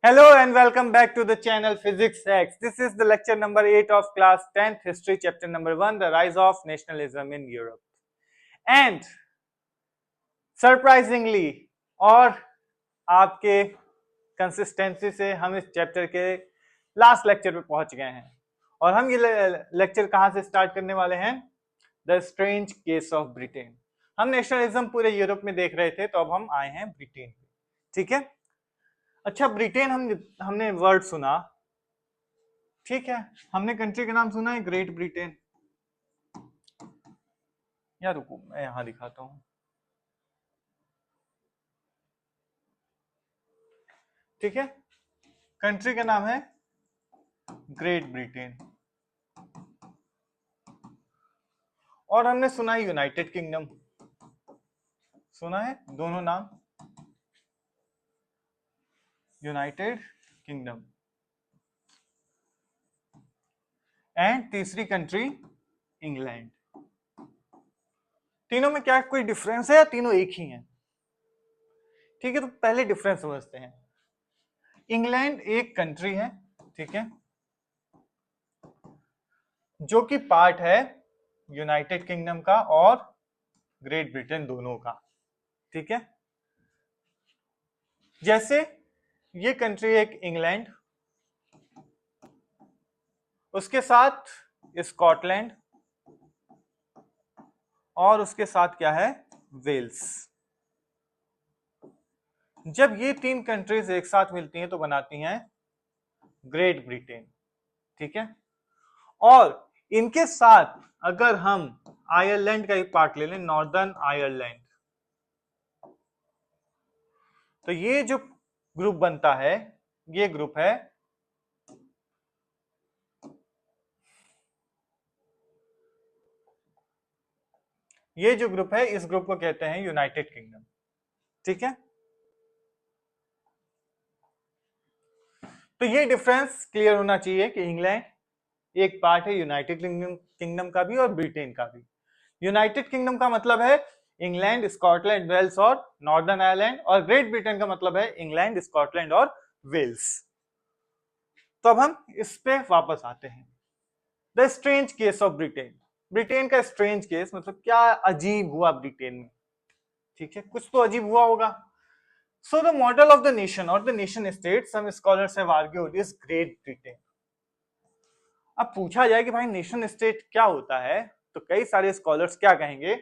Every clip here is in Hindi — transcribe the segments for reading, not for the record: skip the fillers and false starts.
Hello and welcome back to the channel Physics X. This is the lecture number 8 of class 10th history chapter number 1, the rise of nationalism in Europe. And surprisingly और आपके कंसिस्टेंसी से हम इस चैप्टर के लास्ट लेक्चर पे पहुंच गए हैं और हम ये लेक्चर कहां से स्टार्ट करने वाले हैं? The strange case of Britain. हम नेशनलिज्म पूरे यूरोप में देख रहे थे, तो अब हम आए हैं ब्रिटेन पे। ठीक है, अच्छा ब्रिटेन हमने वर्ड सुना, ठीक है, हमने कंट्री का नाम सुना है ग्रेट ब्रिटेन। यार रुको, मैं यहां दिखाता हूं। ठीक है, कंट्री का नाम है ग्रेट ब्रिटेन और हमने सुना है यूनाइटेड किंगडम, सुना है दोनों नाम, यूनाइटेड किंगडम। एंड तीसरी कंट्री इंग्लैंड। तीनों में क्या कोई डिफरेंस है या तीनों एक ही हैं? ठीक है, तो पहले डिफरेंस समझते हैं। इंग्लैंड एक कंट्री है, ठीक है, जो कि पार्ट है यूनाइटेड किंगडम का और ग्रेट ब्रिटेन दोनों का। ठीक है, जैसे ये कंट्री एक इंग्लैंड, उसके साथ स्कॉटलैंड और उसके साथ क्या है, वेल्स। जब ये तीन कंट्रीज एक साथ मिलती हैं तो बनाती हैं ग्रेट ब्रिटेन। ठीक है, और इनके साथ अगर हम आयरलैंड का एक पार्ट ले लें, नॉर्दर्न आयरलैंड, तो ये जो ग्रुप बनता है, ये ग्रुप है इस ग्रुप को कहते हैं यूनाइटेड किंगडम। ठीक है, तो ये डिफरेंस क्लियर होना चाहिए कि इंग्लैंड एक पार्ट है यूनाइटेड किंगडम का भी और ब्रिटेन का भी। यूनाइटेड किंगडम का मतलब है इंग्लैंड, स्कॉटलैंड, वेल्स और नॉर्दर्न आयरलैंड, और ग्रेट ब्रिटेन का मतलब है इंग्लैंड, स्कॉटलैंड और वेल्स। तो अब हम इस पे वापस आते हैं। The strange case of Britain. Britain का स्ट्रेंज केस मतलब क्या अजीब हुआ ब्रिटेन में। ठीक है, कुछ तो अजीब हुआ होगा। So the model of the nation और the nation state, some scholars have argued, is Great Britain. अब पूछा जाए कि भाई नेशन स्टेट क्या होता है, तो कई सारे स्कॉलर्स क्या कहेंगे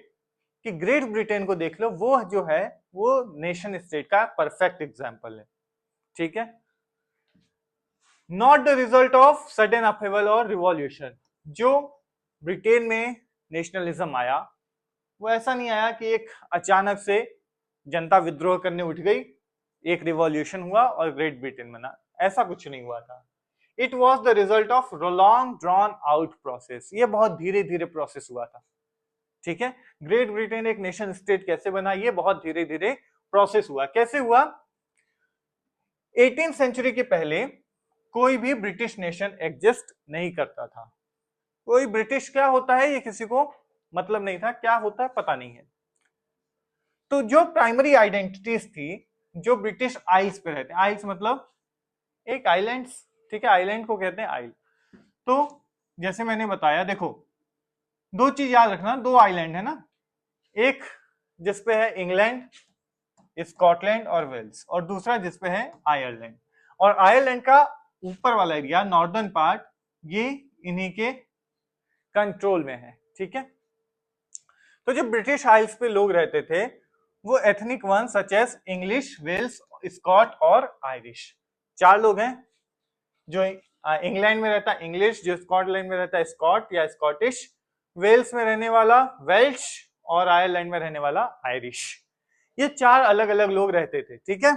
कि ग्रेट ब्रिटेन को देख लो, वो जो है वो नेशन स्टेट का परफेक्ट एग्जांपल है। ठीक है, not the result of sudden upheaval और रिवॉल्यूशन। जो ब्रिटेन में नेशनलिज्म आया वो ऐसा नहीं आया कि एक अचानक से जनता विद्रोह करने उठ गई, एक रिवॉल्यूशन हुआ और ग्रेट ब्रिटेन बना, ऐसा कुछ नहीं हुआ था। It was the result of long drawn out process. ये बहुत धीरे धीरे प्रोसेस हुआ था। ठीक है, ग्रेट ब्रिटेन एक नेशन स्टेट कैसे बना, ये बहुत धीरे धीरे प्रोसेस हुआ। कैसे हुआ? 18th सेंचुरी के पहले कोई भी ब्रिटिश नेशन एग्जिस्ट नहीं करता था। कोई ब्रिटिश क्या होता है ये किसी को मतलब नहीं था, क्या होता है पता नहीं है। तो जो प्राइमरी आइडेंटिटीज थी, जो ब्रिटिश आइल्स पे रहते हैं, आइल्स मतलब एक आइलैंड्स, ठीक है, आइलैंड को कहते हैं आइल। तो जैसे मैंने बताया, देखो दो चीज याद रखना, दो आइलैंड है ना, एक जिसपे है इंग्लैंड, स्कॉटलैंड और वेल्स, और दूसरा जिसपे है आयरलैंड। और आयरलैंड का ऊपर वाला एरिया, नॉर्दर्न पार्ट, ये इन्हीं के कंट्रोल में है। ठीक है, तो जो ब्रिटिश आइल्स पे लोग रहते थे वो ethnic one such as English, Wales, Scot और आयरिश। चार लोग हैं। जो इंग्लैंड में रहता है इंग्लिश, जो स्कॉटलैंड में रहता है स्कॉट या स्कॉटिश, वेल्स में रहने वाला वेल्श और आयरलैंड में रहने वाला आयरिश। ये चार अलग अलग लोग रहते थे। ठीक है,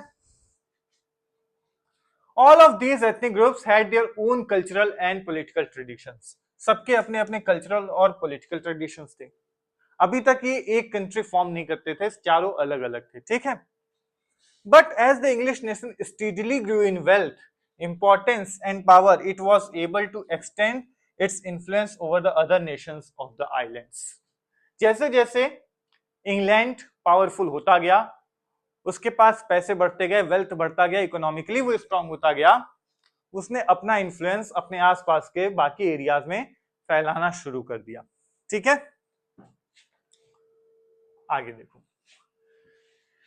all of these ethnic groups had their own cultural and political traditions. सबके अपने अपने कल्चरल और पॉलिटिकल ट्रेडिशंस थे। अभी तक ये एक कंट्री फॉर्म नहीं करते थे, चारों अलग अलग थे। ठीक है, but as the English nation steadily grew in wealth, importance and power, it was able to extend its influence over the other nations of the islands. जैसे जैसे इंग्लैंड पावरफुल होता गया, उसके पास पैसे बढ़ते गए, वेल्थ बढ़ता गया, इकोनॉमिकली वो स्ट्रांग होता गया, उसने अपना इन्फ्लुएंस अपने आसपास के बाकी एरियाज में फैलाना शुरू कर दिया। ठीक है, आगे देखो।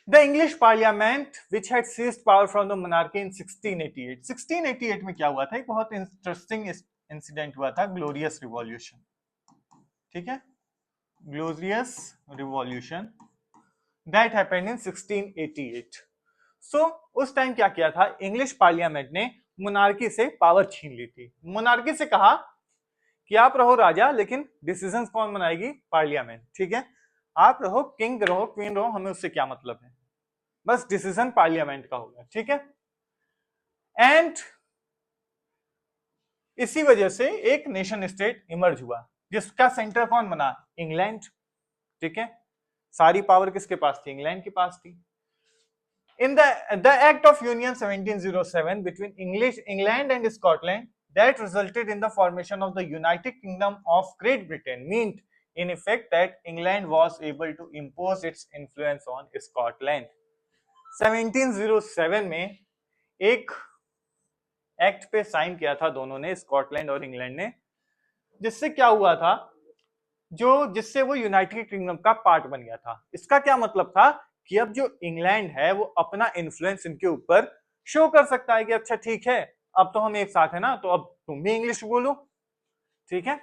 The English parliament which had seized power from the monarchy in 1688। 1688 में क्या हुआ था, एक बहुत इंटरेस्टिंग इंसिडेंट हुआ था, ग्लोरियस रिवॉल्यूशन। ठीक है, glorious revolution that happened in 1688। सो उस टाइम क्या किया था, इंग्लिश पार्लियामेंट ने मोनार्की से पावर छीन ली थी। मोनार्की से कहा कि आप रहो राजा, लेकिन डिसीजंस कौन बनाएगी, पार्लियामेंट। ठीक है, आप रहो किंग रहो क्वीन रहो, हमें उससे क्या मतलब है, बस डिसीजन पार्लियामेंट का होगा। ठीक है, एंड इसी वजह से एक नेशन स्टेट इमर्ज हुआ जिसका सेंटर कौन बना, इंग्लैंड। ठीक है, सारी पावर किसके पास थी, इंग्लैंड के पास थी। In the Act of Union 1707 between England and Scotland that resulted in the formation of the United Kingdom of Great Britain meant in effect that England was able to impose its influence on Scotland. 1707 में एक एक्ट पे साइन किया था दोनों ने, स्कॉटलैंड और इंग्लैंड ने, जिससे क्या हुआ था, जिससे वो यूनाइटेड किंगडम का पार्ट बन गया था। इसका क्या मतलब था कि अब जो इंग्लैंड है वो अपना इन्फ्लुएंस इनके ऊपर शो कर सकता है कि अच्छा ठीक है, अब तो हम एक साथ है ना, तो अब तुम भी इंग्लिश बोलो। ठीक है,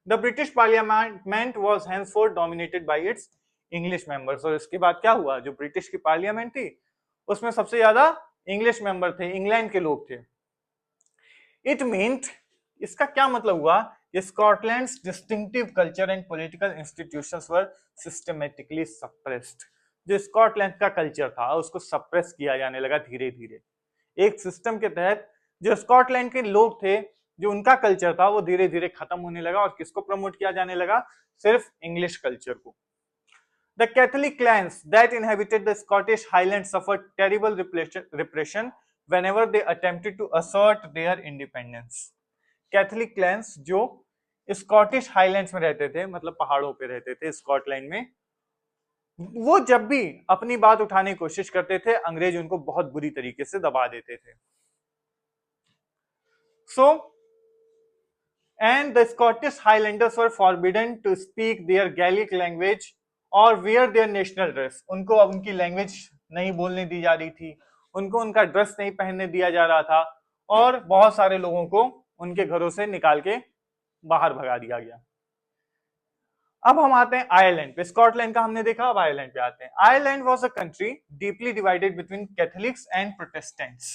the British parliament was henceforth dominated by its English members. और इसके बाद क्या हुआ, जो ब्रिटिश की पार्लियामेंट थी उसमें सबसे ज्यादा इंग्लिश मेंबर थे, इंग्लैंड के लोग थे। इट मीन्ट, इसका क्या मतलब हुआ, Scotland's distinctive culture and political institutions were systematically suppressed. जो स्कॉटलैंड का कल्चर था उसको सप्रेस किया जाने लगा धीरे धीरे। एक सिस्टम के तहत जो स्कॉटलैंड के लोग थे, जो उनका कल्चर था, वो धीरे धीरे खत्म होने लगा और किसको प्रमोट किया जाने लगा, सिर्फ इंग्लिश कल्चर को। The Catholic clans that inhabited the Scottish highland suffered terrible repression whenever they attempted to assert their independence. Catholic clans जो स्कॉटिश हाईलैंड्स में रहते थे, मतलब पहाड़ों पे रहते थे स्कॉटलैंड में, वो जब भी अपनी बात उठाने की कोशिश करते थे, अंग्रेज उनको बहुत बुरी तरीके से दबा देते थे। सो and the Scottish Highlanders were forbidden to speak their Gaelic language or wear their national dress. उनको अब उनकी लैंग्वेज नहीं बोलने दी जा रही थी, उनको उनका ड्रेस नहीं पहनने दिया जा रहा था, और बहुत सारे लोगों को उनके घरों से निकाल के बाहर भगा दिया गया। अब हम आते हैं आयरलैंड पे। स्कॉटलैंड का हमने देखा, अब आयरलैंड पे आते हैं। Ireland was a country deeply divided between Catholics and Protestants.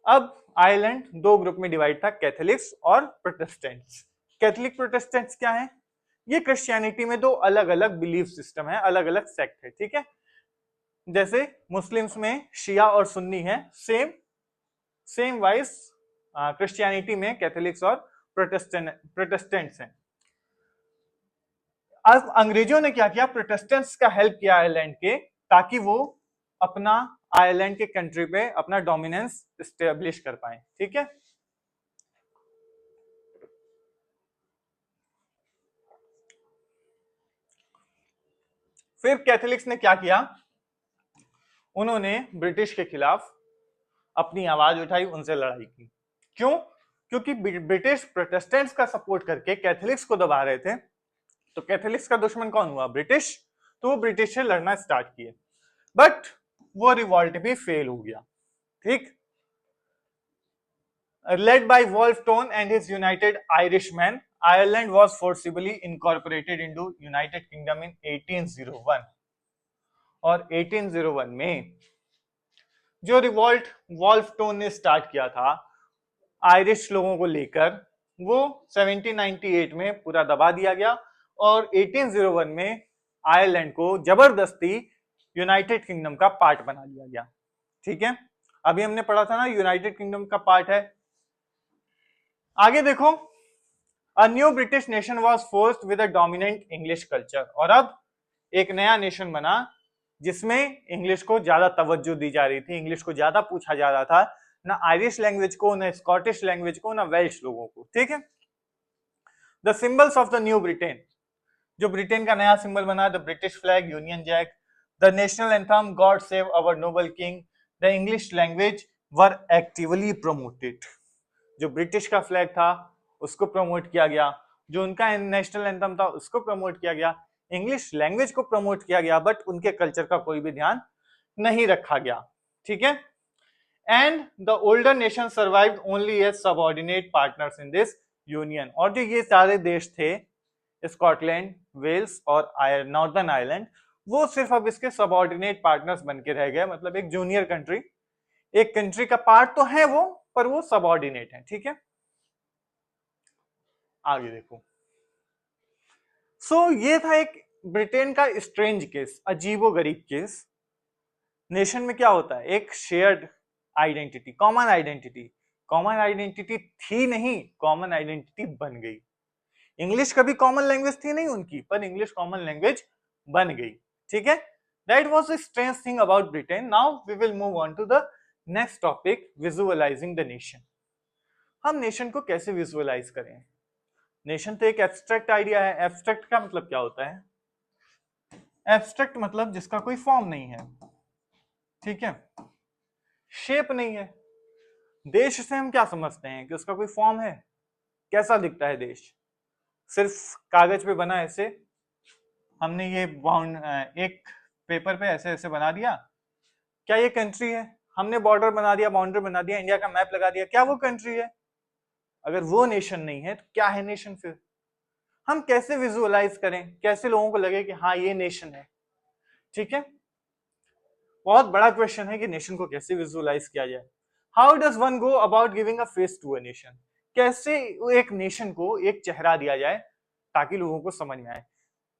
अब आयरलैंड दो ग्रुप में डिवाइड था, कैथोलिक्स और प्रोटेस्टेंट्स। कैथोलिक प्रोटेस्टेंट्स क्या है, ये क्रिश्चियनिटी में दो अलग अलग बिलीफ सिस्टम है, अलग अलग सेक्ट है। ठीक है, जैसे मुस्लिम्स में शिया और सुन्नी है, सेम वाइज क्रिश्चियनिटी में कैथोलिक्स और प्रोटेस्टेंट्स हैं। अब अंग्रेजों ने क्या किया, प्रोटेस्टेंट्स का हेल्प किया आयरलैंड के, ताकि वो अपना आयरलैंड के कंट्री पे अपना डोमिनेंस एस्टेब्लिश कर पाए। ठीक है, फिर कैथोलिक्स ने क्या किया, उन्होंने ब्रिटिश के खिलाफ अपनी आवाज उठाई, उनसे लड़ाई की। क्यों, क्योंकि ब्रिटिश प्रोटेस्टेंट्स का सपोर्ट करके कैथोलिक्स को दबा रहे थे, तो कैथोलिक्स का दुश्मन कौन हुआ, ब्रिटिश। तो वो ब्रिटिश से लड़ना स्टार्ट किए, बट वो रिवॉल्ट भी फेल हो गया। ठीक, led by Wolfe Tone and his United Irishmen, Ireland was forcibly incorporated into United Kingdom in 1801। और 1801 में जो रिवॉल्ट वॉल्फ टोन ने स्टार्ट किया था आयरिश लोगों को लेकर, वो 1798 में पूरा दबा दिया गया, और 1801 में आयरलैंड को जबरदस्ती यूनाइटेड किंगडम का पार्ट बना दिया गया। ठीक है, अभी हमने पढ़ा था ना यूनाइटेड किंगडम का पार्ट है। आगे देखो, a new British nation was forced with a dominant English culture. और अब एक नया नेशन बना जिसमें इंग्लिश को ज्यादा तवज्जो दी जा रही थी, इंग्लिश को ज्यादा पूछा जा रहा था, ना आयरिश लैंग्वेज को, ना स्कॉटिश लैंग्वेज को, ना वेल्श लोगों को। ठीक है, the symbols of the new Britain, जो ब्रिटेन का नया सिंबल बना, the British flag, Union Jack, the national anthem God save our noble king, the English language were actively promoted. जो ब्रिटिश का फ्लैग था उसको प्रमोट किया गया, जो उनका नेशनल एंथम था उसको प्रमोट किया गया, इंग्लिश लैंग्वेज को प्रमोट किया गया, बट उनके कल्चर का कोई भी ध्यान नहीं रखा गया। ठीक है। And the older nation survived only as subordinate partners in this union. और जो ये सारे देश थे, स्कॉटलैंड, वेल्स और नॉर्दर्न आयरलैंड, वो सिर्फ अब इसके सबऑर्डिनेट पार्टनर्स बन के रह गए, मतलब एक जूनियर कंट्री, एक कंट्री का पार्ट तो है वो, पर वो सबऑर्डिनेट है। ठीक है, आगे देखो। ये था एक ब्रिटेन का स्ट्रेंज केस, अजीबोगरीब केस। नेशन में क्या होता है, एक shared identity, common identity, common identity थी नहीं, कॉमन आइडेंटिटी बन गई। इंग्लिश कभी कॉमन लैंग्वेज थी नहीं उनकी, पर इंग्लिश कॉमन लैंग्वेज बन गई। ठीक है, that was the strange thing about Britain. Now we will move on to the next topic, visualizing the nation. हम नेशन को कैसे विजुअलाइज करें? नेशन तो एक एब्स्ट्रैक्ट आइडिया है। एब्स्ट्रैक्ट का मतलब क्या होता है? एब्स्ट्रैक्ट मतलब जिसका कोई फॉर्म नहीं है। ठीक है, शेप नहीं है। देश से हम क्या समझते हैं कि उसका कोई फॉर्म है? कैसा दिखता है देश? सिर्फ कागज पे बना ऐसे, हमने ये एक पेपर पे ऐसे ऐसे बना दिया, क्या ये कंट्री है? हमने बॉर्डर बना दिया, बाउंड्री बना दिया, इंडिया का मैप लगा दिया, क्या वो कंट्री है? अगर वो नेशन नहीं है तो क्या है नेशन फिर? हम कैसे विजुअलाइज करें, कैसे लोगों को लगे कि हाँ ये नेशन है? ठीक है, बहुत बड़ा क्वेश्चन है कि नेशन को कैसे विजुअलाइज किया जाए। How does one go about giving a face to a nation? कैसे एक नेशन को एक चेहरा दिया जाए ताकि लोगों को समझ में आए।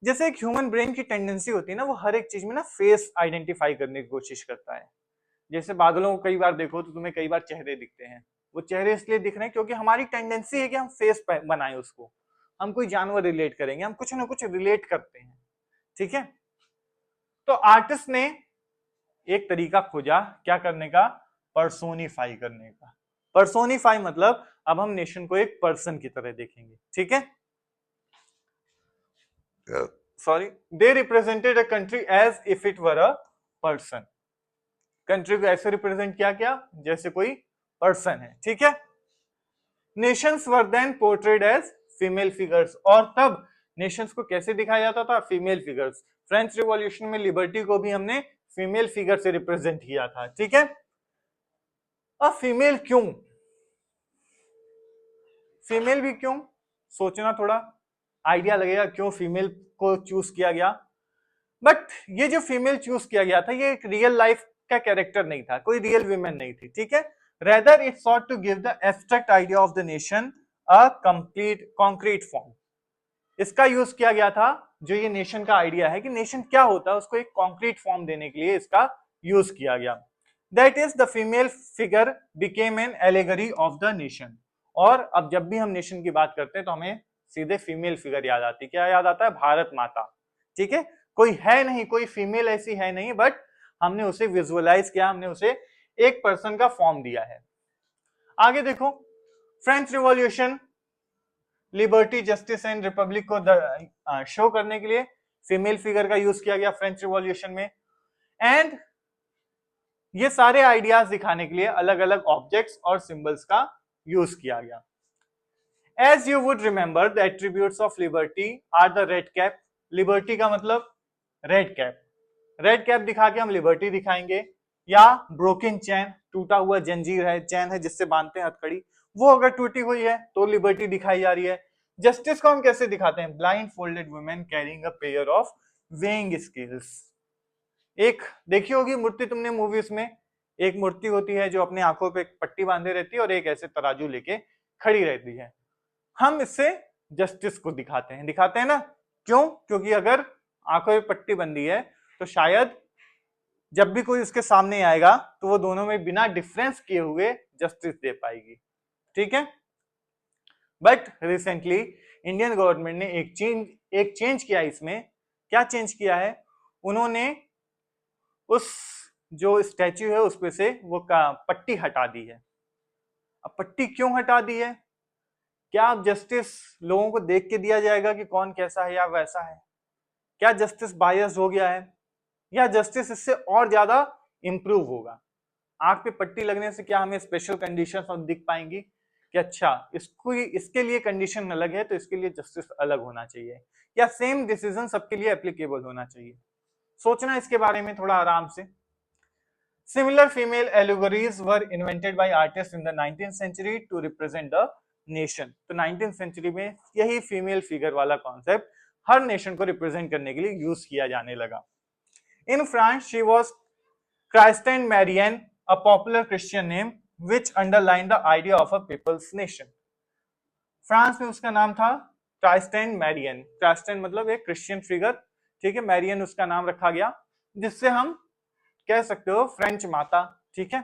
जैसे एक ह्यूमन ब्रेन की टेंडेंसी होती है ना, वो हर एक चीज में ना फेस आइडेंटिफाई करने की कोशिश करता है। जैसे बादलों को कई बार देखो तो तुम्हें कई बार चेहरे दिखते हैं। वो चेहरे इसलिए दिख रहे हैं क्योंकि हमारी टेंडेंसी है कि हम फेस बनाएं उसको। हम कोई जानवर रिलेट करेंगे, हम कुछ ना कुछ रिलेट करते हैं। ठीक है, तो आर्टिस्ट ने एक तरीका खोजा क्या करने का? पर्सोनिफाई करने का। पर्सोनिफाई मतलब अब हम नेशन को एक पर्सन की तरह देखेंगे। ठीक है, sorry, they represented a country as if it were a person. Country को ऐसे रिप्रेजेंट किया क्या जैसे कोई पर्सन है। ठीक है, nations were then portrayed as female figures. और तब नेशंस को कैसे दिखाया जाता था? Female figures. फ्रेंच रिवॉल्यूशन में लिबर्टी को भी हमने फीमेल फिगर से रिप्रेजेंट किया था। ठीक है, अब फीमेल क्यों? फीमेल भी क्यों? सोचना, थोड़ा आइडिया लगेगा क्यों फीमेल को चूज किया गया। बट ये जो फीमेल चूज किया गया था, ये एक रियल लाइफ का कैरेक्टर नहीं था, कोई रियल वीमेन नहीं थी। ठीक है, rather it sought to give the abstract idea of the nation a complete concrete form. इसका यूज किया गया था, जो ये नेशन का आइडिया है कि नेशन क्या होता है, उसको एक कॉन्क्रीट फॉर्म देने के लिए इसका यूज किया गया। That is the female figure became an allegory of the nation. और अब जब भी हम नेशन की बात करते हैं तो हमें सीधे फीमेल फिगर याद आती है। क्या याद आता है? भारत माता। ठीक है, कोई है नहीं, कोई फीमेल ऐसी है नहीं, बट हमने उसे विजुअलाइज किया, हमने उसे एक पर्सन का फॉर्म दिया है। आगे देखो, French revolution liberty, justice and Republic को शो करने के लिए फीमेल फिगर का यूज किया गया फ्रेंच रिवॉल्यूशन में। एंड ये सारे आइडियाज दिखाने के लिए अलग अलग ऑब्जेक्ट्स और सिंबल्स का यूज किया गया। As you would remember the attributes of liberty are the red cap. Liberty का मतलब रेड कैप। रेड कैप दिखा के हम लिबर्टी दिखाएंगे, या ब्रोकन चैन, टूटा हुआ जंजीर है, चैन है जिससे बांधते हैं हथकड़ी, वो अगर टूटी हुई है तो लिबर्टी दिखाई जा रही है। जस्टिस को हम कैसे दिखाते हैं? Blind folded women carrying a pair of weighing scales. एक देखी होगी मूर्ति तुमने मूवीज में, एक मूर्ति होती है जो अपने आंखों पे पट्टी बांधे रहती है और एक ऐसे तराजू लेके खड़ी रहती है। हम इससे जस्टिस को दिखाते हैं ना। क्यों? क्योंकि अगर आंखों पे पट्टी बंधी है तो शायद जब भी कोई उसके सामने आएगा तो वो दोनों में बिना डिफरेंस किए हुए जस्टिस दे पाएगी। ठीक है, बट रिसेंटली इंडियन गवर्नमेंट ने एक चेंज किया इसमें। क्या चेंज किया है? उन्होंने उस जो स्टैच्यू है उस पे से वो पट्टी हटा दी है। अब पट्टी क्यों हटा दी है? क्या अब जस्टिस लोगों को देख के दिया जाएगा कि कौन कैसा है या वैसा है? क्या जस्टिस बायस्ड हो गया है? या जस्टिस इससे और ज्यादा इंप्रूव होगा? आंख पे पट्टी लगने से क्या हमें स्पेशल कंडीशन दिख पाएंगी कि अच्छा इसको इसके लिए कंडीशन अलग है तो इसके लिए जस्टिस अलग होना चाहिए, या सेम डिसीजन सबके लिए एप्लीकेबल होना चाहिए? सोचना इसके बारे में थोड़ा आराम से। Similar female allegories were invented by artists in the 19th century to represent the nation. तो 19th century में यही फीमेल फिगर वाला कॉन्सेप्ट हर नेशन को रिप्रेजेंट करने के लिए यूज किया जाने लगा। In France, she was Christine Marianne, a popular Christian name which underlined the idea of a people's nation. France में उसका नाम था क्राइस्टाइन मैरियन। क्राइस्टाइन मतलब एक क्रिश्चियन फिगर, ठीक है, मैरियन उसका नाम रखा गया, जिससे हम कह सकते हो फ्रेंच माता, ठीक है।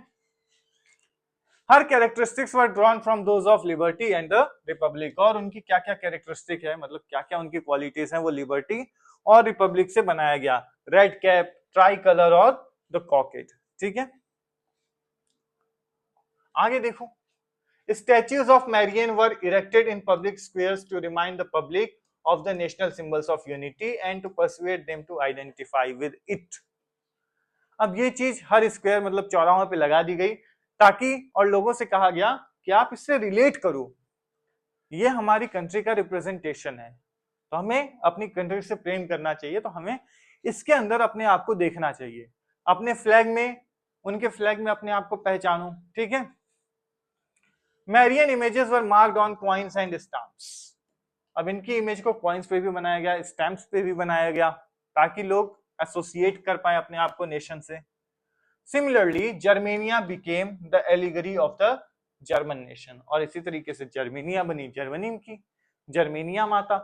Her characteristics were drawn from those of liberty and the republic, और उनकी क्या क्या कैरेक्टरिस्टिक है, मतलब क्या क्या उनकी क्वालिटीज हैं, वो लिबर्टी और रिपब्लिक से बनाया गया। रेड कैप, ट्राई कलर और द कॉकेट, ठीक है। आगे देखो, statues of Marianne were erected in public squares to remind the public of the national symbols of unity and to persuade them to identify with it. अब ये चीज हर स्क्वायर मतलब चौराहों पे लगा दी गई ताकि और लोगों से कहा गया कि आप इससे रिलेट करो, ये हमारी कंट्री का रिप्रेजेंटेशन है, तो हमें अपनी कंट्री से प्रेम करना चाहिए, तो हमें इसके अंदर अपने आप को देखना चाहिए, अपने फ्लैग में, उनके फ्लैग में अपने आप को पहचानो, ठीक है। Marianne images were marked on coins and stamps. अब इनकी इमेज को कॉइन्स पे भी बनाया गया, स्टैम्प्स पे भी बनाया गया, ताकि लोग एसोसिएट कर पाए अपने आप को नेशन से। Similarly Germania became the allegory of the German nation, और इसी तरीके से जर्मेनिया बनी जर्मनी की जर्मेनिया माता।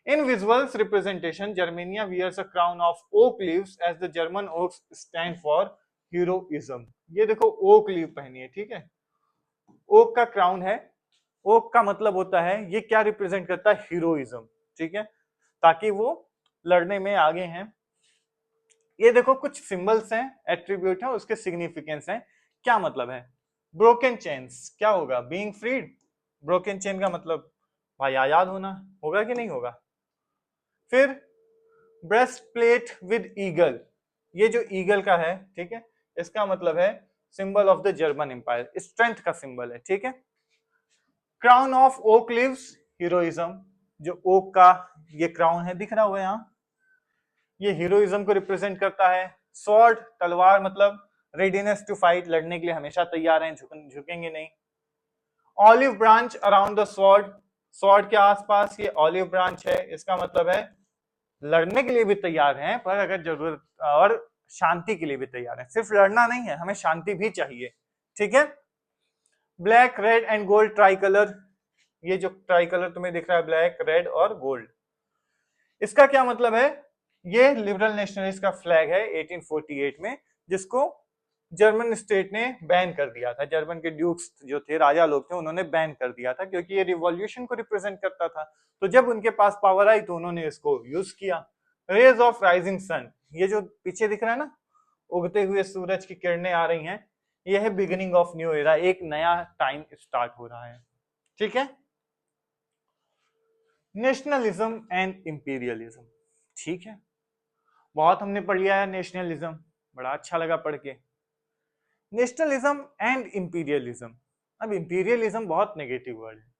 In visuals representation Germania wears a crown of oak leaves as the German oaks stand for heroism. ये देखो ओक लीव पहनी है, ठीक है, ओक का क्राउन है, ओक का मतलब होता है ये क्या रिप्रेजेंट करता है, हीरोइज्म, ठीक है, ताकि वो लड़ने में आगे हैं। ये देखो कुछ सिंबल्स हैं, एट्रीब्यूट है, उसके सिग्निफिकेंस हैं, क्या मतलब है। ब्रोकन चेन्स क्या होगा, बीइंग फ्रीड, ब्रोकन चेन का मतलब भाई आजाद होना, होगा कि नहीं होगा। फिर ब्रेस्ट प्लेट विद ईगल, ये जो ईगल का है, ठीक है, इसका मतलब है symbol of the German empire, strength का सिंबल है, ठीक है। Crown of oak leaves heroism, जो ओक का ये क्राउन है दिख रहा हुआ यहाँ, ये हीरोइज्म को रिप्रेजेंट करता है। स्वॉर्ड तलवार मतलब रेडीनेस टू फाइट, लड़ने के लिए हमेशा तैयार हैं, झुकेंगे नहीं। Olive branch around the sword, sword के आसपास ये ऑलिव ब्रांच है, इसका मतलब है लड़ने के लिए भी तैयार हैं, पर अगर जरूरत और शांति के लिए भी तैयार हैं, सिर्फ लड़ना नहीं है, हमें शांति भी चाहिए, ठीक है। Black red and gold try colour, ये जो ट्राई कलर तुम्हें दिख रहा है ब्लैक रेड और गोल्ड, इसका क्या मतलब है, ये लिबरल नेशनलिस्ट का फ्लैग है 1848 में, जिसको जर्मन स्टेट ने बैन कर दिया था, जर्मन के ड्यूक्स जो थे, राजा लोग थे, उन्होंने बैन कर दिया था क्योंकि ये रिवॉल्यूशन को रिप्रेजेंट करता था। तो जब उनके पास पावर आई तो उन्होंने इसको यूज किया। रेज ऑफ राइजिंग सन, ये जो पीछे दिख रहा है ना, उगते हुए सूरज की किरणें आ रही हैं, ये है बिगिनिंग ऑफ न्यू एरा, एक नया टाइम स्टार्ट हो रहा है, ठीक है। नेशनलिज्म एंड इंपीरियलिज्म, ठीक है, बहुत हमने पढ़ लिया है नेशनलिज्म, बड़ा अच्छा लगा पढ़ के। नेशनलिज्म एंड इंपीरियलिज्म, अब इंपीरियलिज्म बहुत नेगेटिव वर्ड है,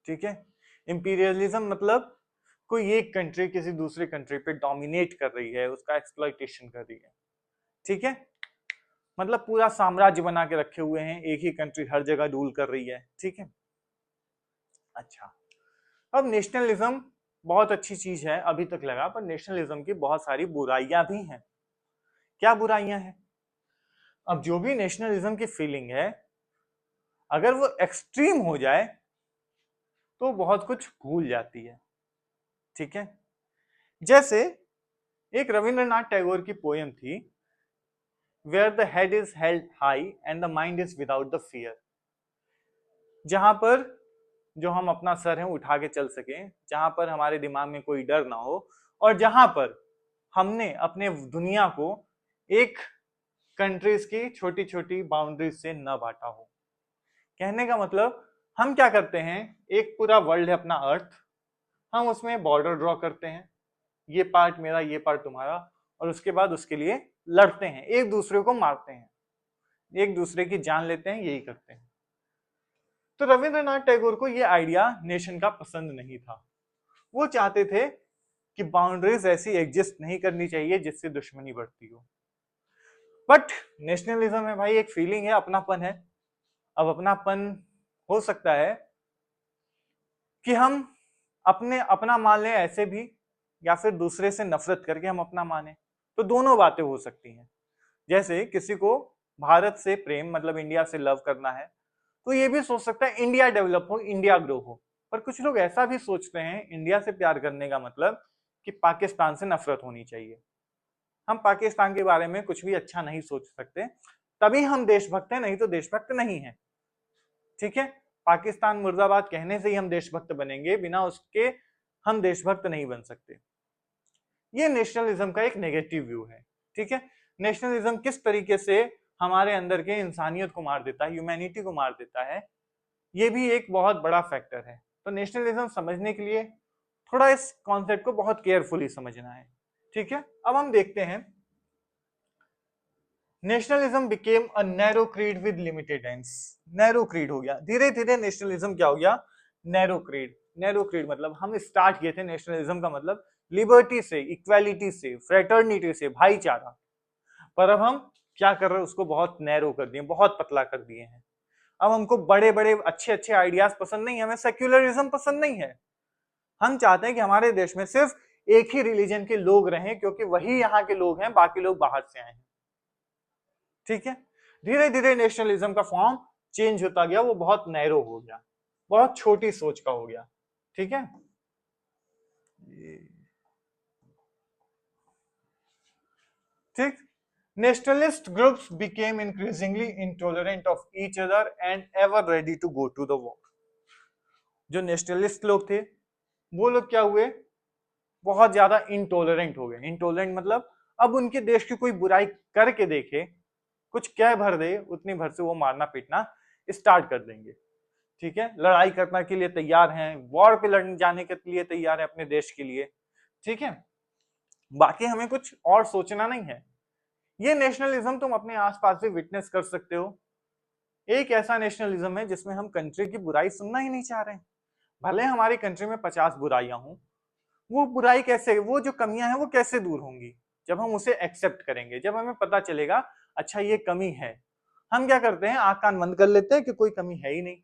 ठीक है। इंपीरियलिज्म मतलब कोई एक कंट्री किसी दूसरे कंट्री पे डोमिनेट कर रही है, उसका एक्सप्लॉइटेशन कर रही है, ठीक है, मतलब पूरा साम्राज्य बना के रखे हुए हैं, एक ही कंट्री हर जगह रूल कर रही है, ठीक है। अच्छा, अब नेशनलिज्म बहुत अच्छी चीज है अभी तक लगा, पर नेशनलिज्म की बहुत सारी बुराइयां भी हैं। क्या बुराइयां हैं, अब जो भी नेशनलिज्म की फीलिंग है, अगर वो एक्सट्रीम हो जाए तो बहुत कुछ भूल जाती है, ठीक है। जैसे एक रविंद्रनाथ टैगोर की पोएम थी, where the head is held high and the mind is without the fear, जहां पर जो हम अपना सर है उठा के चल सकें, जहां पर हमारे दिमाग में कोई डर ना हो, और जहां पर हमने अपने दुनिया को एक कंट्रीज की छोटी छोटी बाउंड्रीज से न बांटा हो। कहने का मतलब हम क्या करते हैं, एक पूरा वर्ल्ड है अपना अर्थ, हम उसमें बॉर्डर ड्रॉ करते हैं, ये पार्ट मेरा, ये पार्ट तुम्हारा, और उसके बाद उसके लिए लड़ते हैं, एक दूसरे को मारते हैं, एक दूसरे की जान लेते हैं, यही करते हैं। तो रविंद्रनाथ टैगोर को ये आइडिया नेशन का पसंद नहीं था। वो चाहते थे कि बाउंड्रीज ऐसी एग्जिस्ट नहीं करनी चाहिए जिससे दुश्मनी बढ़ती हो। बट नेशनलिज्म है भाई, एक फीलिंग है, अपनापन है। अब अपनापन हो सकता है कि हम अपना मान लें ऐसे भी, या फिर दूसरे से नफरत करके हम अपना माने, तो दोनों बातें हो सकती हैं। जैसे किसी को भारत से प्रेम मतलब इंडिया से लव करना है, तो ये भी सोच सकता है इंडिया डेवलप हो, इंडिया ग्रो हो। पर कुछ लोग ऐसा भी सोचते हैं इंडिया से प्यार करने का मतलब कि पाकिस्तान से नफरत होनी चाहिए। हम पाकिस्तान के बारे में कुछ भी अच्छा नहीं सोच सकते, तभी हम देशभक्त हैं, नहीं तो देशभक्त नहीं है। ठीक है, पाकिस्तान मुर्दाबाद कहने से ही हम देशभक्त बनेंगे, बिना उसके हम देशभक्त नहीं बन सकते। ये नेशनलिज्म का एक नेगेटिव व्यू है। ठीक है, नेशनलिज्म किस तरीके से हमारे अंदर के इंसानियत को मार देता है, ह्यूमैनिटी को मार देता है, ये भी एक बहुत बड़ा फैक्टर है। तो नेशनलिज्म समझने के लिए थोड़ा इस कॉन्सेप्ट को बहुत केयरफुली समझना है। ठीक है, अब हम देखते हैं nationalism became a narrow creed with limited ends. Narrow creed हो गया, धीरे धीरे नेशनलिज्म क्या हो गया, नैरो क्रीड। नैरो क्रीड मतलब हम स्टार्ट किए थे नेशनलिज्म का मतलब लिबर्टी से, इक्वालिटी से, फ्रेटर्निटी से, भाईचारा, पर अब हम क्या कर रहे हैं, उसको बहुत नैरो कर दिए, बहुत पतला कर दिए हैं। अब हमको बड़े बड़े अच्छे अच्छे आइडियाज पसंद नहीं है, हमें सेक्युलरिज्म पसंद नहीं है। हम चाहते हैं कि हमारे देश में सिर्फ एक ही रिलीजन के लोग रहें, क्योंकि वही यहाँ के लोग हैं, बाकी लोग बाहर से आए हैं। ठीक है, धीरे धीरे नेशनलिज्म का फॉर्म चेंज होता गया, वो बहुत नैरो हो गया, बहुत छोटी सोच का हो गया। ठीक है, ठीक। Nationalist groups became increasingly intolerant of each other and ever ready to go to the war. जो नेशनलिस्ट लोग थे वो लोग क्या हुए, बहुत ज्यादा इंटॉलरेंट हो गए। इंटॉलरेंट मतलब अब उनके देश की कोई बुराई करके देखे, कुछ कह भर दे, उतनी भर से वो मारना पीटना स्टार्ट कर देंगे। ठीक है, लड़ाई करने के लिए तैयार हैं, वॉर पे लड़ने जाने के लिए तैयार है अपने देश के लिए। ठीक है, बाकी हमें कुछ और सोचना नहीं है। ये नेशनलिज्म तुम अपने आसपास भी विटनेस कर सकते हो। एक ऐसा नेशनलिज्म है जिसमें हम कंट्री की बुराई सुनना ही नहीं चाह रहे हैं, भले हमारी कंट्री में 50 बुराइयां हों। वो बुराई कैसे, वो जो कमियां हैं वो कैसे दूर होंगी, जब हम उसे एक्सेप्ट करेंगे, जब हमें पता चलेगा अच्छा ये कमी है। हम क्या करते हैं, आंख कान बंद कर लेते हैं कि कोई कमी है ही नहीं,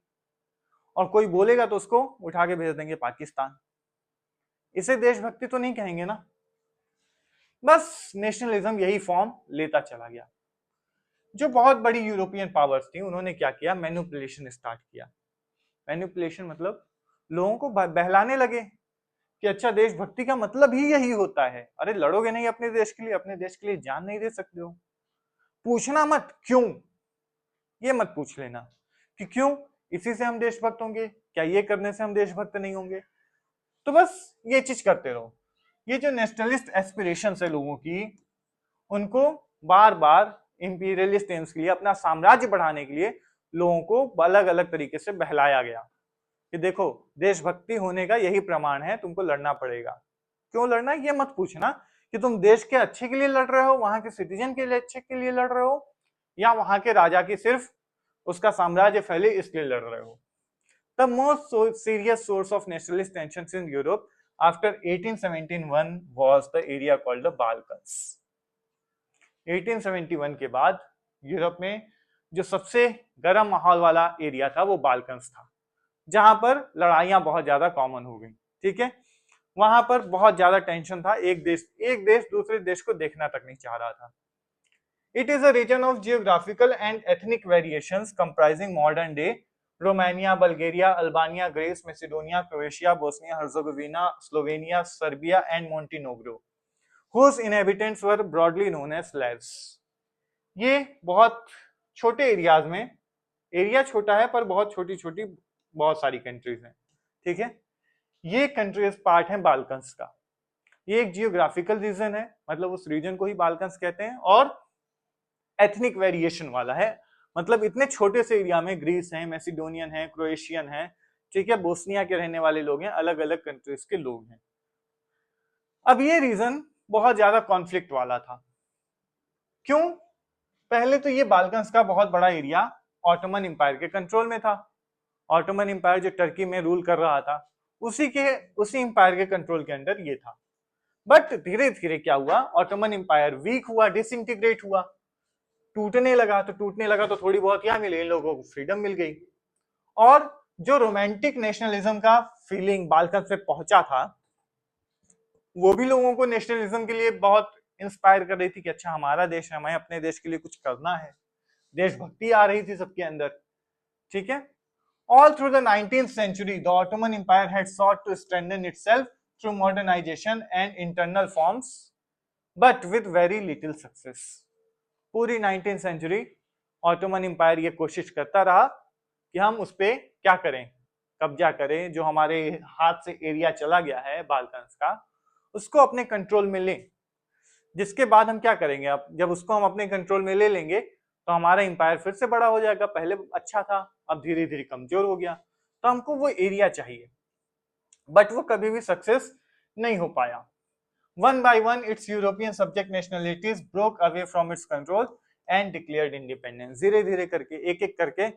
और कोई बोलेगा तो उसको उठा के भेज देंगे पाकिस्तान। इसे देशभक्ति तो नहीं कहेंगे ना। बस नेशनलिज्म यही फॉर्म लेता चला गया। जो बहुत बड़ी यूरोपियन पावर्स थी उन्होंने क्या किया, मैनिपुलेशन स्टार्ट किया। मैनिपुलेशन मतलब लोगों को बहलाने लगे कि अच्छा देशभक्ति का मतलब ही यही होता है। अरे लड़ोगे नहीं अपने देश के लिए, अपने देश के लिए जान नहीं दे सकते हो, पूछना मत क्यों, ये मत पूछ लेना कि क्यों, इसी से हम देशभक्त होंगे क्या, ये करने से हम देशभक्त नहीं होंगे। तो बस ये चीज करते रहो। ये जो नेशनलिस्ट एस्पिरेशन है लोगों की, उनको बार बार इंपीरियलिस्ट एम्स के लिए, अपना साम्राज्य बढ़ाने के लिए लोगों को अलग अलग तरीके से बहलाया गया कि देखो देशभक्ति होने का यही प्रमाण है, तुमको लड़ना पड़ेगा। क्यों लड़ना, ये मत पूछना कि तुम देश के अच्छे के लिए लड़ रहे हो, वहां के सिटीजन के लिए अच्छे के लिए लड़ रहे हो, या वहां के राजा की सिर्फ उसका साम्राज्य फैले इसलिए लड़ रहे हो। The most serious source of nationalist tensions in Europe after 1871 was the area called the Balkans. 1871 के बाद यूरोप में जो सबसे गर्म माहौल वाला एरिया था वो बाल्कन्स था, जहां पर लड़ाइयां बहुत ज्यादा कॉमन हो गई। ठीक है, वहां पर बहुत ज्यादा टेंशन था, एक देश दूसरे देश को देखना तक नहीं चाह रहा था। It is a region of geographical and ethnic variations comprising modern day Romania, Bulgaria, Albania, Greece, Macedonia, Croatia, Bosnia, Herzegovina, Slovenia, Serbia, and Montenegro, whose inhabitants were broadly known as Slavs. ये बहुत छोटे एरियाज में, एरिया छोटा है पर बहुत छोटी छोटी बहुत सारी कंट्रीज हैं। ठीक है, ये कंट्रीज पार्ट है बाल्कन्स का। ये एक जियोग्राफिकल रीजन है, मतलब उस रीजन को ही बाल्कन्स कहते हैं, और एथनिक वेरिएशन वाला है, मतलब इतने छोटे से एरिया में ग्रीस है, मैसिडोनियन है, क्रोएशियन है, ठीक है, बोस्निया के रहने वाले लोग हैं, अलग अलग कंट्रीज के लोग हैं। अब ये रीजन बहुत ज्यादा कॉन्फ्लिक्ट वाला था। क्यों? पहले तो ये बाल्कन्स का बहुत बड़ा एरिया ऑटोमन एम्पायर के कंट्रोल में था। ऑटोमन एम्पायर जो टर्की में रूल कर रहा था, उसी एम्पायर के कंट्रोल के अंदर ये था। बट धीरे धीरे क्या हुआ, ऑटोमन एम्पायर वीक हुआ, डिसइंटीग्रेट हुआ, टूटने लगा। तो थोड़ी बहुत क्या मिली, इन लोगों को फ्रीडम मिल गई। और जो रोमांटिक नेशनलिज्म का फीलिंग बाल्कन से पहुंचा था, वो भी लोगों को नेशनलिज्म के लिए बहुत इंस्पायर कर रही थी कि अच्छा हमारा देश है, हमें अपने देश के लिए कुछ करना है। देशभक्ति आ रही थी सबके अंदर, ठीक है। All through the 19th century, the Ottoman Empire had sought to strengthen itself through modernization and internal reforms, but with very little success. पूरी 19th century ऑटोमन एम्पायर ये कोशिश करता रहा कि हम उस पे क्या करें, कब्जा करें, जो हमारे हाथ से एरिया चला गया है बाल्कन्स का, उसको अपने कंट्रोल में लें। जिसके बाद हम क्या करेंगे, अब जब उसको हम अपने कंट्रोल में ले लेंगे तो हमारा एम्पायर फिर से बड़ा हो जाएगा। पहले अच्छा था, अब धीरे धीरे कमजोर हो गया, तो हमको वो एरिया चाहिए। बट वो कभी भी सक्सेस नहीं हो पाया। One by one it's European subject nationalities broke away from its control and declared independence. धीरे धीरे करके, एक एक करके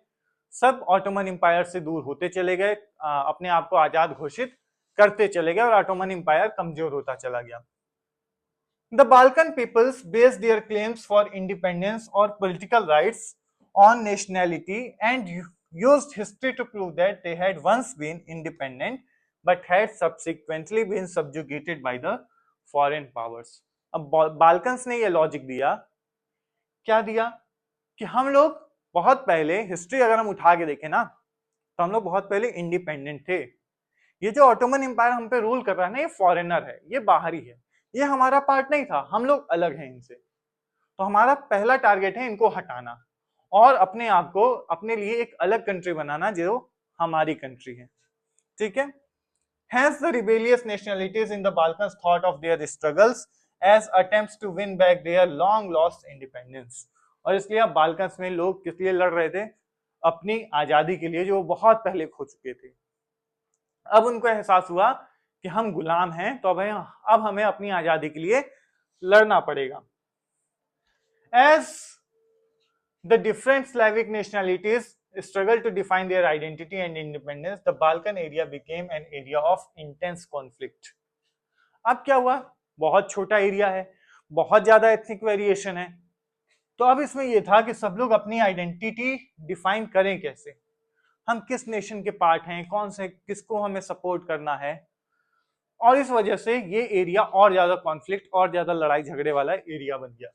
सब ऑटोमन एम्पायर से दूर होते चले गए, अपने आप को आजाद घोषित करते चले गए और ऑटोमन एम्पायर कमजोर होता चला गया। The Balkan peoples based their claims for independence or political rights on nationality and used history to prove that they had once been independent but had subsequently been subjugated by the foreign powers. अब बाल्कन्स ने ये लॉजिक दिया, क्या दिया, कि हम लोग बहुत पहले, हिस्ट्री अगर हम उठा के देखें ना, तो हम लोग बहुत पहले इंडिपेंडेंट थे। ये जो ऑटोमन एम्पायर हम पे रूल कर रहा है ना, ये फॉरेनर है, ये बाहरी है, ये हमारा पार्ट नहीं था, हम लोग अलग हैं इनसे। तो हमारा पहला टारगेट है इनको हटाना और अपने आप को, अपने लिए एक अलग कंट्री बनाना जो हमारी कंट्री है, ठीक है। Hence the rebellious nationalities in the Balkans thought of their struggles as attempts to win back their long lost independence. और इसलिए अब बाल्कन्स में लोग किस लिए लड़ रहे थे, अपनी आजादी के लिए, जो बहुत पहले खो चुके थे। अब उनको एहसास हुआ कि हम गुलाम हैं, तो अब हमें अपनी आजादी के लिए लड़ना पड़ेगा। As the different Slavic nationalities struggle to define their identity and independence, the Balkan area became an area of intense conflict. अब क्या हुआ, बहुत छोटा एरिया है, बहुत ज्यादा एथनिक वेरिएशन है, तो अब इसमें यह था कि सब लोग अपनी आइडेंटिटी डिफाइन करें कैसे, हम किस नेशन के पार्ट हैं, कौन से, किसको हमें सपोर्ट करना है। और इस वजह से ये एरिया और ज्यादा कॉन्फ्लिक्ट और ज्यादा लड़ाई झगड़े वाला एरिया बन गया।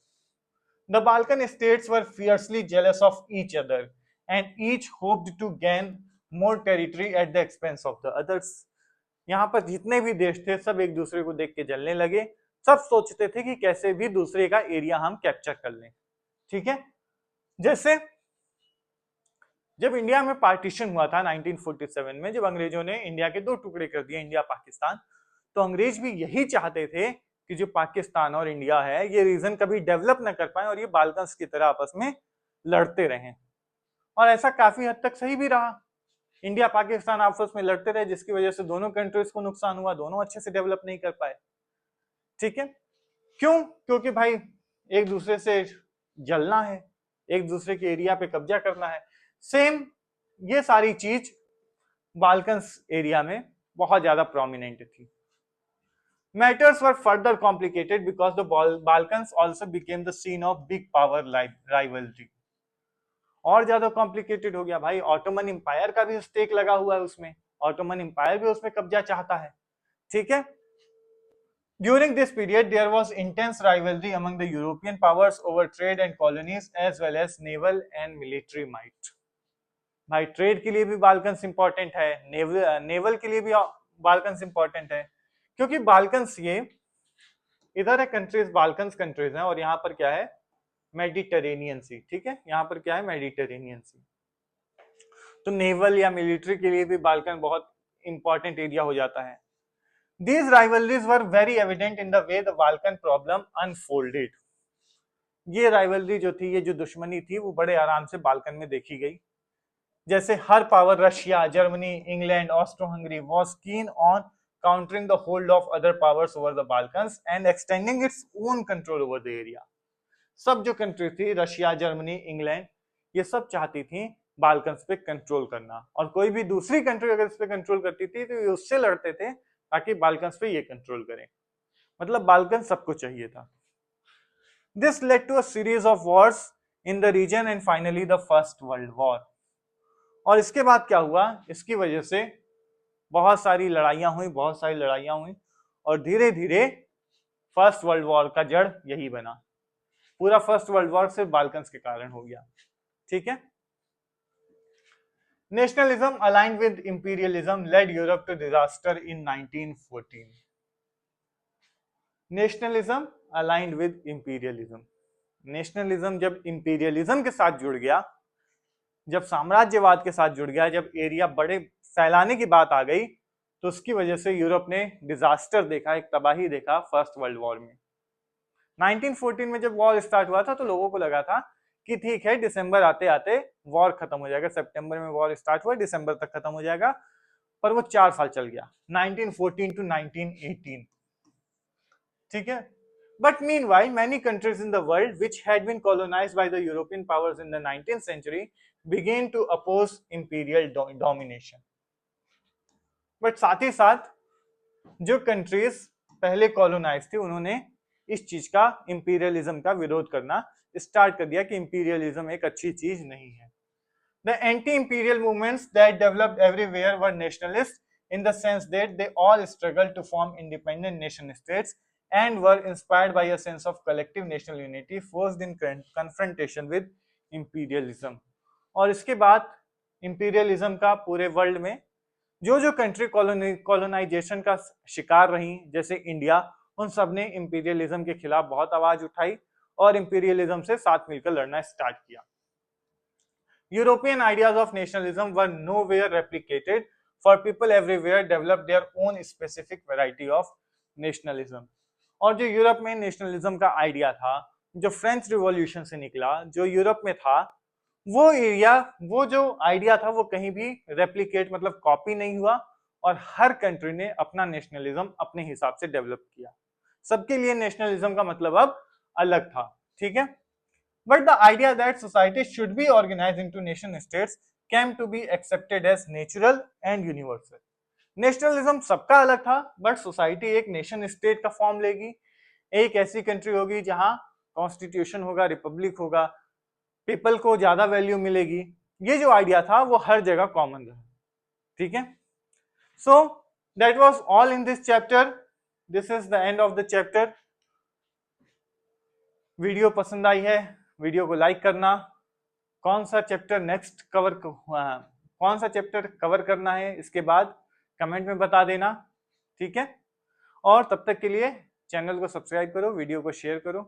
The Balkan states were fiercely jealous of each other and each hoped to gain more territory at the expense of the others. यहाँ पर जितने भी देश थे सब एक दूसरे को देख के जलने लगे, सब सोचते थे कि कैसे भी दूसरे का एरिया हम कैप्चर कर लें, ठीक है। जैसे जब इंडिया में पार्टीशन हुआ था 1947 में, जब अंग्रेजों ने इंडिया के दो टुकड़े कर दिए, इंडिया पाकिस्तान, तो अंग्रेज भी यही चाहते थे कि जो पाकिस्तान और इंडिया है, ये रीजन कभी डेवलप ना कर पाए और ये बाल्कन्स की तरह आपस में लड़ते रहें। और ऐसा काफी हद तक सही भी रहा, इंडिया पाकिस्तान आपस में लड़ते रहे, जिसकी वजह से दोनों कंट्रीज को नुकसान हुआ, दोनों अच्छे से डेवलप नहीं कर पाए, ठीक है। क्यों? क्योंकि भाई एक दूसरे से जलना है, एक दूसरे के एरिया पे कब्जा करना है। सेम ये सारी चीज बाल्कन्स एरिया में बहुत ज्यादा प्रोमिनेंट थी। Matters were further complicated because the Balkans also became the scene of big power rivalry. और ज्यादा कॉम्प्लिकेटेड हो गया भाई, ऑटोमन एम्पायर का भी स्टेक लगा हुआ है उसमें, ऑटोमन एम्पायर भी उसमें कब्जा चाहता है, ठीक है। During this period, there was intense rivalry among the European powers over trade and colonies as well as naval and military might. भाई ट्रेड के लिए भी बाल्कन्स इंपॉर्टेंट है, नेवल के लिए भी बाल्कन्स इंपॉर्टेंट है, क्योंकि बाल्कन्स ये इधर है कंट्रीज, बाल्कन्स कंट्रीज हैं, और यहाँ पर क्या है, मेडिटेरेनियन सी, ठीक है, यहाँ पर क्या है, मेडिटेरेनियन सी। तो नेवल या मिलिट्री के लिए भी बाल्कन बहुत इंपॉर्टेंट एरिया हो जाता है। These rivalries were very evident in the way the Balkan problem unfolded. ये राइवलरी जो थी, ये जो दुश्मनी थी, वो बड़े आराम से बाल्कन में देखी गई। जैसे हर power, Russia, Germany, England, Austro Hungary was keen on countering the hold of other powers over the Balkans and extending its own control over the area. सब जो कंट्री थी, रशिया, जर्मनी, इंग्लैंड, ये सब चाहती थी बाल्कन्स पे कंट्रोल करना, और कोई भी दूसरी कंट्री अगर इस पे कंट्रोल करती थी तो ये उससे लड़ते थे ताकि बाल्कन्स पे ये कंट्रोल करें। मतलब बाल्कन सबको चाहिए था। This led to a series of wars in the region and finally the First World War. और इसके बाद क्या हुआ, इसकी वजह से बहुत सारी लड़ाइयां हुई और धीरे धीरे फर्स्ट वर्ल्ड वॉर का जड़ यही बना। पूरा फर्स्ट वर्ल्ड वॉर सिर्फ बाल्कन्स के कारण हो गया। ठीक है। Nationalism aligned with imperialism led Europe to disaster in 1914। Nationalism aligned with imperialism, nationalism जब इंपीरियलिज्म के साथ जुड़ गया, जब साम्राज्यवाद के साथ जुड़ गया, जब एरिया बड़े फैलाने की बात आ गई, तो उसकी वजह से यूरोप ने डिजास्टर देखा, एक तबाही देखा फर्स्ट वर्ल्ड वॉर में। 1914 में जब वॉर स्टार्ट हुआ था तो लोगों को लगा था कि ठीक है, दिसंबर आते आते वॉर खत्म हो जाएगा, सितंबर में वॉर स्टार्ट हुआ, दिसंबर तक खत्म हो जाएगा, पर वो 4 साल चल गया, 1914 टू 1918। ठीक है। But meanwhile, many countries in the world which had been colonized by the European powers in the 19th century began to oppose imperial domination. But साथ ही साथ जो कंट्रीज पहले कॉलोनाइज थी उन्होंने इस चीज का, इंपीरियलिज्म का विरोध करना स्टार्ट कर दिया कि इंपीरियलिज्म एक अच्छी चीज नहीं है। The anti-imperial movements that developed everywhere were nationalist in the sense that they all struggled to form independent nation states and were inspired by a sense of collective national unity forced in confrontation with imperialism. और इसके बाद इंपीरियलिज्म का पूरे वर्ल्ड में जो जो कंट्री कॉलोनाइजेशन का शिकार रही, जैसे इंडिया, उन सब ने इंपीरियलिज्म के खिलाफ बहुत आवाज उठाई और इंपीरियलिज्म से साथ मिलकर लड़ना स्टार्ट किया। European ideas of nationalism were nowhere replicated, for people everywhere developed their own specific variety of nationalism. और जो यूरोप में नेशनलिज्म का आइडिया था, जो फ्रेंच रिवॉल्यूशन से निकला, जो यूरोप में था, वो एरिया, वो जो आइडिया था वो कहीं भी रेप्लिकेट मतलब कॉपी नहीं हुआ, और हर कंट्री ने अपना नेशनलिज्म अपने हिसाब से डेवलप किया। सबके लिए नेशनलिज्म का मतलब अब अलग था। ठीक है। But the idea that society should be organized into nation states came to be accepted as natural and universal. Nationalism सबका अलग था, बट सोसाइटी एक नेशन स्टेट का फॉर्म लेगी, एक ऐसी कंट्री होगी जहां कॉन्स्टिट्यूशन होगा, रिपब्लिक होगा, पीपल को ज्यादा वैल्यू मिलेगी। ये जो आइडिया था वो हर जगह कॉमन रहा। ठीक है। So that was all in this chapter. This is the end of the chapter. Video पसंद आई है, वीडियो को लाइक करना। कौन सा चैप्टर नेक्स्ट कौन सा चैप्टर कवर करना है इसके बाद कमेंट में बता देना। ठीक है। और तब तक के लिए चैनल को सब्सक्राइब करो, वीडियो को शेयर करो।